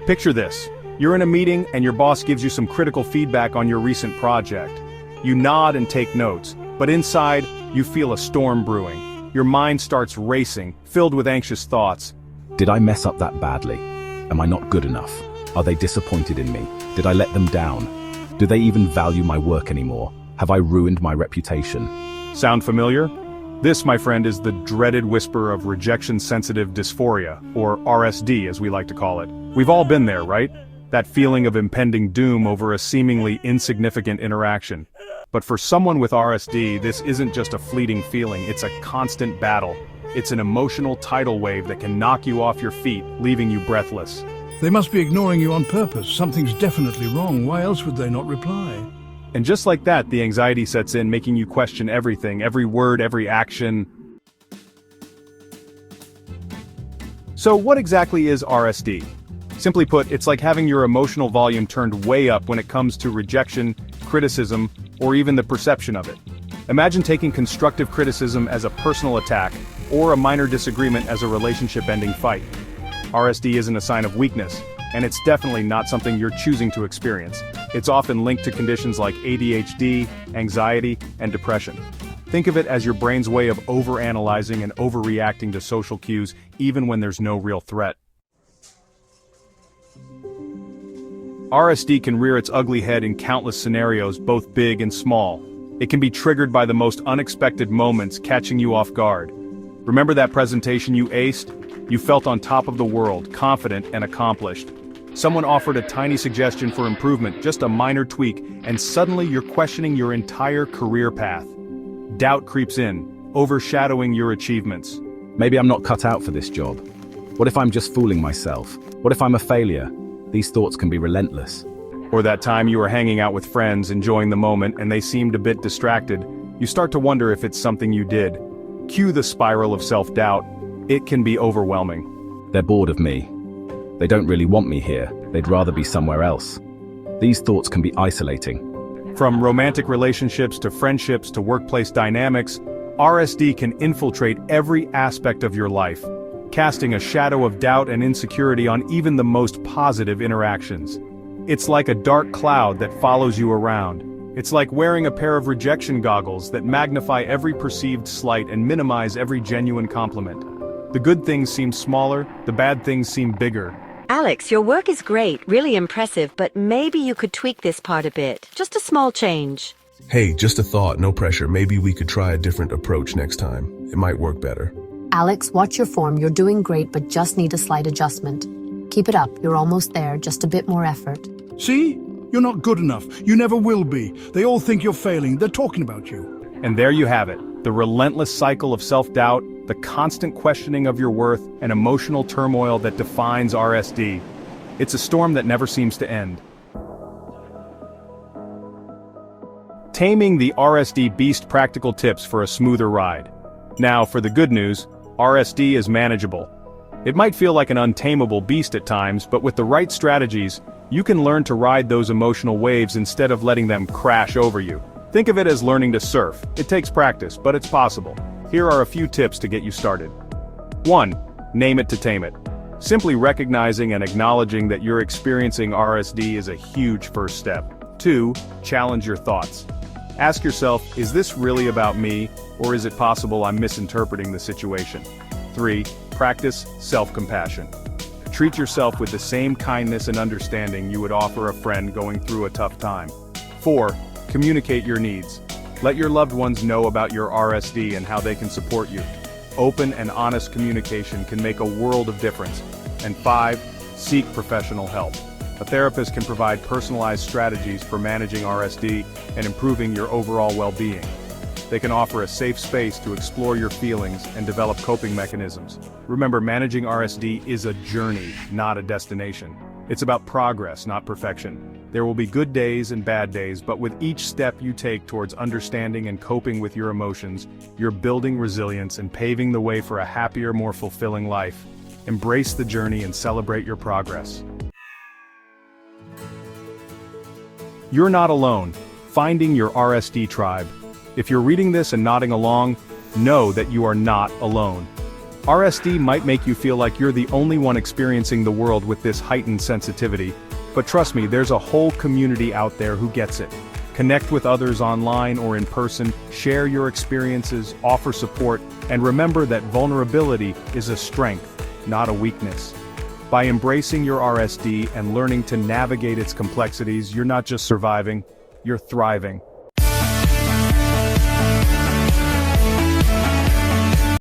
Picture this. You're in a meeting and your boss gives you some critical feedback on your recent project. You nod and take notes, but inside, you feel a storm brewing. Your mind starts racing, filled with anxious thoughts. Did I mess up that badly? Am I not good enough? Are they disappointed in me? Did I let them down? Do they even value my work anymore? Have I ruined my reputation? Sound familiar? This, my friend, is the dreaded whisper of rejection sensitive dysphoria, or RSD as we like to call it. We've all been there, right? That feeling of impending doom over a seemingly insignificant interaction. But for someone with RSD, this isn't just a fleeting feeling, it's a constant battle. It's an emotional tidal wave that can knock you off your feet, leaving you breathless. They must be ignoring you on purpose. Something's definitely wrong. Why else would they not reply? And just like that, the anxiety sets in, making you question everything, every word, every action. So what exactly is RSD? Simply put, it's like having your emotional volume turned way up when it comes to rejection, criticism, or even the perception of it. Imagine taking constructive criticism as a personal attack, or a minor disagreement as a relationship-ending fight. RSD isn't a sign of weakness, and it's definitely not something you're choosing to experience. It's often linked to conditions like ADHD, anxiety, and depression. Think of it as your brain's way of overanalyzing and overreacting to social cues, even when there's no real threat. RSD can rear its ugly head in countless scenarios, both big and small. It can be triggered by the most unexpected moments, catching you off guard. Remember that presentation you aced? You felt on top of the world, confident and accomplished. Someone offered a tiny suggestion for improvement, just a minor tweak, and suddenly you're questioning your entire career path. Doubt creeps in, overshadowing your achievements. Maybe I'm not cut out for this job. What if I'm just fooling myself? What if I'm a failure? These thoughts can be relentless. Or that time you were hanging out with friends, enjoying the moment, and they seemed a bit distracted. You start to wonder if it's something you did. Cue the spiral of self-doubt. It can be overwhelming. They're bored of me. They don't really want me here. They'd rather be somewhere else. These thoughts can be isolating. From romantic relationships to friendships to workplace dynamics, RSD can infiltrate every aspect of your life, casting a shadow of doubt and insecurity on even the most positive interactions. It's like a dark cloud that follows you around. It's like wearing a pair of rejection goggles that magnify every perceived slight and minimize every genuine compliment. The good things seem smaller, the bad things seem bigger. Alex, your work is great, really impressive, but maybe you could tweak this part a bit. Just a small change. Hey, just a thought, no pressure. Maybe we could try a different approach next time. It might work better. Alex, watch your form. You're doing great, but just need a slight adjustment. Keep it up. You're almost there. Just a bit more effort. See? You're not good enough. You never will be. They all think you're failing. They're talking about you. And there you have it, the relentless cycle of self-doubt, the constant questioning of your worth, and emotional turmoil that defines RSD. It's a storm that never seems to end. Taming the RSD Beast, practical tips for a smoother ride. Now, for the good news, RSD is manageable. It might feel like an untamable beast at times, but with the right strategies, you can learn to ride those emotional waves instead of letting them crash over you. Think of it as learning to surf. It takes practice, but it's possible. Here are a few tips to get you started. 1. Name it to tame it. Simply recognizing and acknowledging that you're experiencing RSD is a huge first step. 2. Challenge your thoughts. Ask yourself, is this really about me, or is it possible I'm misinterpreting the situation? 3. Practice self-compassion. Treat yourself with the same kindness and understanding you would offer a friend going through a tough time. 4. Communicate your needs. Let your loved ones know about your RSD and how they can support you. Open and honest communication can make a world of difference. And 5. Seek professional help. A therapist can provide personalized strategies for managing RSD and improving your overall well-being. They can offer a safe space to explore your feelings and develop coping mechanisms. Remember, managing RSD is a journey, not a destination. It's about progress, not perfection. There will be good days and bad days, but with each step you take towards understanding and coping with your emotions, you're building resilience and paving the way for a happier, more fulfilling life. Embrace the journey and celebrate your progress. You're not alone. Finding your RSD tribe. If you're reading this and nodding along, know that you are not alone. RSD might make you feel like you're the only one experiencing the world with this heightened sensitivity, but trust me, there's a whole community out there who gets it. Connect with others online or in person, share your experiences, offer support, and remember that vulnerability is a strength, not a weakness. By embracing your RSD and learning to navigate its complexities, you're not just surviving, you're thriving.